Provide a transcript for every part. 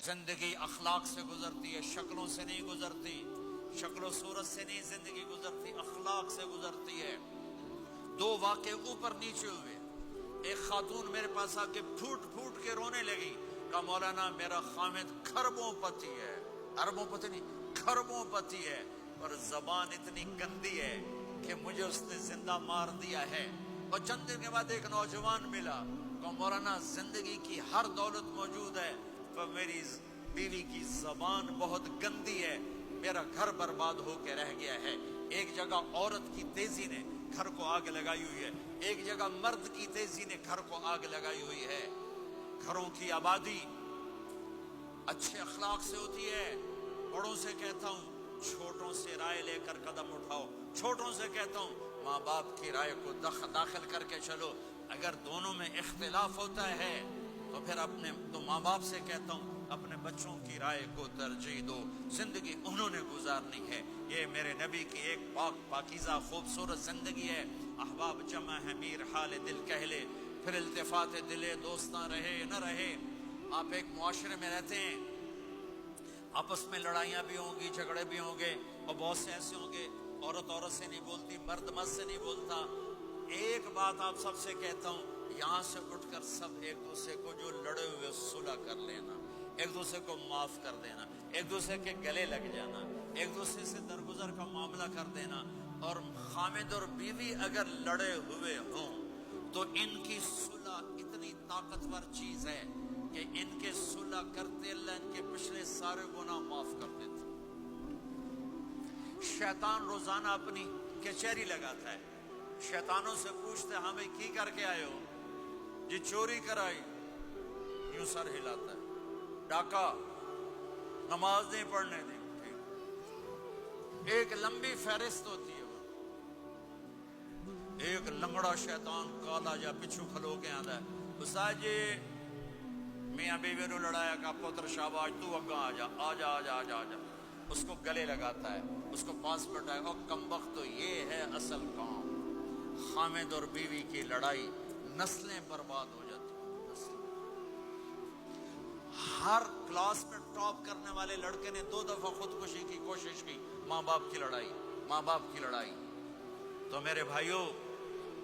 زندگی اخلاق سے گزرتی ہے، شکلوں سے نہیں گزرتی، شکل و صورت سے نہیں زندگی گزرتی، اخلاق سے گزرتی ہے۔ دو واقعے اوپر نیچے ہوئے، ایک خاتون میرے پاس آ کے پھوٹ پھوٹ کے رونے لگی، کہا مولانا میرا خامد کھربوں پتی ہے، اربوں پتی نہیں، کھربوں پتی ہے، اور زبان اتنی گندی ہے کہ مجھے اس نے زندہ مار دیا ہے۔ اور چند دن کے بعد ایک نوجوان ملا، کہا مولانا زندگی کی ہر دولت موجود ہے پر میری بیوی کی زبان بہت گندی ہے، میرا گھر برباد ہو کے رہ گیا ہے۔ ایک جگہ عورت کی تیزی نے گھر کو آگ لگائی ہوئی ہے، ایک جگہ مرد کی تیزی نے گھر کو آگ لگائی ہوئی ہے۔ گھروں کی آبادی اچھے اخلاق سے ہوتی ہے۔ بڑوں سے کہتا ہوں چھوٹوں سے رائے لے کر قدم اٹھاؤ، چھوٹوں سے کہتا ہوں ماں باپ کی رائے کو داخل کر کے چلو۔ اگر دونوں میں اختلاف ہوتا ہے تو ماں باپ سے کہتا ہوں اپنے بچوں کی رائے کو ترجیح دو، زندگی انہوں نے گزارنی ہے۔ یہ میرے نبی کی ایک پاکیزہ خوبصورت زندگی ہے۔ احباب جمع ہے میر حال دل کہہ لے، پھر التفات دلے دوستاں رہے نہ رہے۔ آپ ایک معاشرے میں رہتے ہیں، آپس میں لڑائیاں بھی ہوں گی، جھگڑے بھی ہوں گے، اور بہت سے ایسے ہوں گے عورت عورت سے نہیں بولتی، مرد مرد سے نہیں بولتا۔ ایک بات آپ سب سے کہتا ہوں، یہاں سے اٹھ کر سب ایک دوسرے کو جو لڑے ہوئے صلح کر لینا، ایک دوسرے کو معاف کر دینا، ایک دوسرے کے گلے لگ جانا، ایک دوسرے سے درگزر کا معاملہ کر دینا۔ اور خامد اور بیوی اگر لڑے ہوئے ہوں تو ان کی صلح اتنی طاقتور چیز ہے کہ ان کے صلح کرتے اللہ ان کے پچھلے سارے گناہ معاف کر دیتے۔ شیطان روزانہ اپنی کچہری لگاتا ہے، شیطانوں سے پوچھتے ہمیں کی کر کے آئے ہو؟ جی چوری کرائی، یوں سر ہلاتا ہے، ڈاکہ، نماز نہیں پڑھنے دی، ٹھیک۔ ایک لمبی فہرست ہوتی ہے۔ ایک لنگڑا شیطان کالا جا پچھو کھلو کے آتا ہے، استاد جی میاں بیوی نے لڑایا، کا پتر شاباش تو اگا آ جا آ جا آ جا آ جا آ جا، اس کو گلے لگاتا ہے، اس کو پاس بٹھائے، اور کمبخت تو یہ ہے اصل کام۔ خامد اور بیوی کی لڑائی نسلیں برباد ہو جاتی ہیں، نسلیں۔ ہر کلاس میں ٹاپ کرنے والے لڑکے نے 2 دفعہ خودکشی کی کوشش کی، ماں باپ کی لڑائی، ماں باپ کی لڑائی۔ تو میرے بھائیوں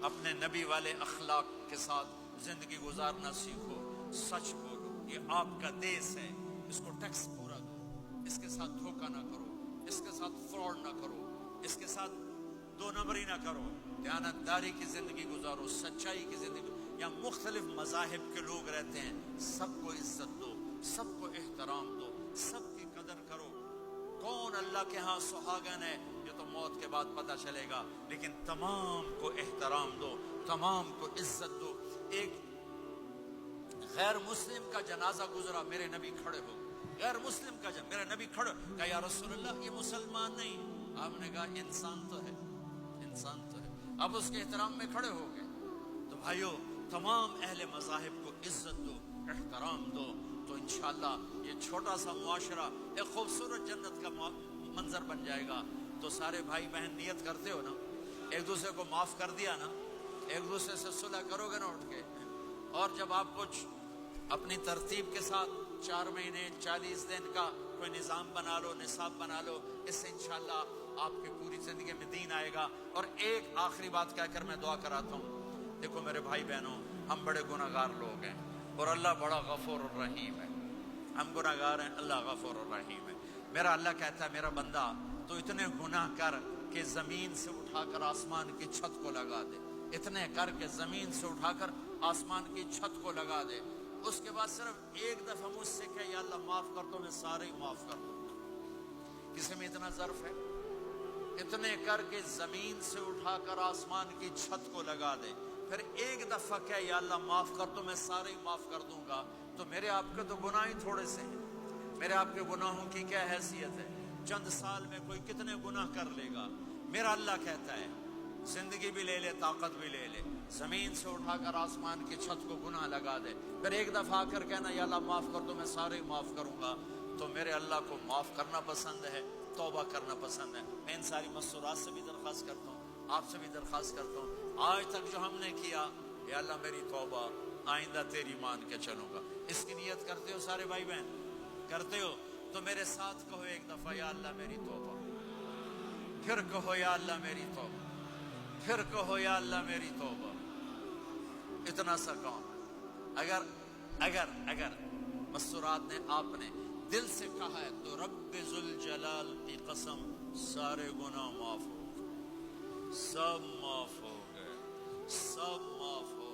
اپنے نبی والے اخلاق کے ساتھ زندگی گزارنا سیکھو، سچ بولو، یہ آپ کا دیس ہے، اس کو ٹیکس پورا دو، اس کے ساتھ دھوکہ نہ کرو، اس کے ساتھ فراڈ نہ کرو، اس کے ساتھ 2 نمبری نہ کرو، دیانتداری کی زندگی گزارو، سچائی کی زندگی۔ یہاں مختلف مذاہب کے لوگ رہتے ہیں، سب کو عزت دو، سب کو احترام دو، سب کی قدر کرو۔ کون اللہ کے ہاں سہاگن ہے یہ تو موت کے بعد پتہ چلے گا، لیکن تمام کو احترام دو، تمام کو عزت دو۔ ایک غیر مسلم کا جنازہ گزرا، میرے نبی کھڑے ہو، غیر مسلم کا میرے نبی کھڑے، کہا یا رسول اللہ یہ مسلمان نہیں، آپ نے کہا انسان تو ہے، انسان تو ہے، اب اس کے احترام میں کھڑے ہو گئے۔ تو بھائیو تمام اہل مذاہب کو عزت دو، احترام دو، تو انشاءاللہ یہ چھوٹا سا معاشرہ ایک خوبصورت جنت کا منظر بن جائے گا۔ تو سارے بھائی بہن نیت کرتے ہو نا، ایک دوسرے کو معاف کر دیا نا، ایک دوسرے سے صلح کرو گے نا اٹھ کے، اور جب آپ کچھ اپنی ترتیب کے ساتھ 4 مہینے 40 دن کا کوئی نظام بنا لو، نصاب بنا لو، اس سے انشاءاللہ آپ کی پوری زندگی میں دین آئے گا۔ اور ایک آخری بات کہہ کر میں دعا کراتا ہوں، دیکھو میرے بھائی بہنوں، ہم بڑے گناہ گار لوگ ہیں اور اللہ بڑا غفور الرحیم ہے۔ ہم گناہ گار ہیں، اللہ غفور الرحیم ہے۔ میرا اللہ کہتا ہے میرا بندہ تو اتنے گناہ کر کہ زمین سے اٹھا کر آسمان کی چھت کو لگا دے، اتنے کر کے زمین سے اٹھا کر آسمان کی چھت کو لگا دے، اس کے بعد صرف ایک دفعہ مجھ سے کہ یا اللہ معاف کر دو، میں سارے ہی معاف کر دوں۔ کسی میں اتنا ظرف ہے؟ اتنے کر کے زمین سے اٹھا کر آسمان کی چھت کو لگا دے، پھر ایک دفعہ کہ یا اللہ معاف کر دو، میں سارے ہی معاف کر دوں گا۔ تو میرے آپ کے تو گناہ ہی تھوڑے سے ہیں، میرے آپ کے گناہوں کی کیا حیثیت ہے؟ چند سال میں کوئی کتنے گناہ کر لے گا۔ میرا اللہ کہتا ہے زندگی بھی لے لے، طاقت بھی لے لے، زمین سے اٹھا کر آسمان کی چھت کو گناہ لگا دے، پھر ایک دفعہ آ کر کہنا یا اللہ معاف کر دو، میں سارے ہی معاف کروں گا۔ تو میرے اللہ کو معاف کرنا پسند ہے، توبہ کرنا پسند ہے۔ میں ان ساری مسورات سے بھی درخواست کرتا ہوں، آپ سے بھی درخواست کرتا ہوں، آج تک جو ہم نے کیا یا اللہ میری توبہ، آئندہ تیری مان کے چلوں گا، اس کی نیت کرتے ہو سارے بھائی بہن؟ کرتے ہو تو میرے ساتھ کہو ایک دفعہ یا اللہ میری توبہ، پھر کہو یا اللہ میری توبہ، پھر کہو یا اللہ میری توبہ. اتنا سا کام. اگر مسورات نے آپ نے دل سے کہا ہے تو رب ذوالجلال کی قسم سارے گناہ معاف ہو گئے، سب معاف ہو گئے، سب معاف ہو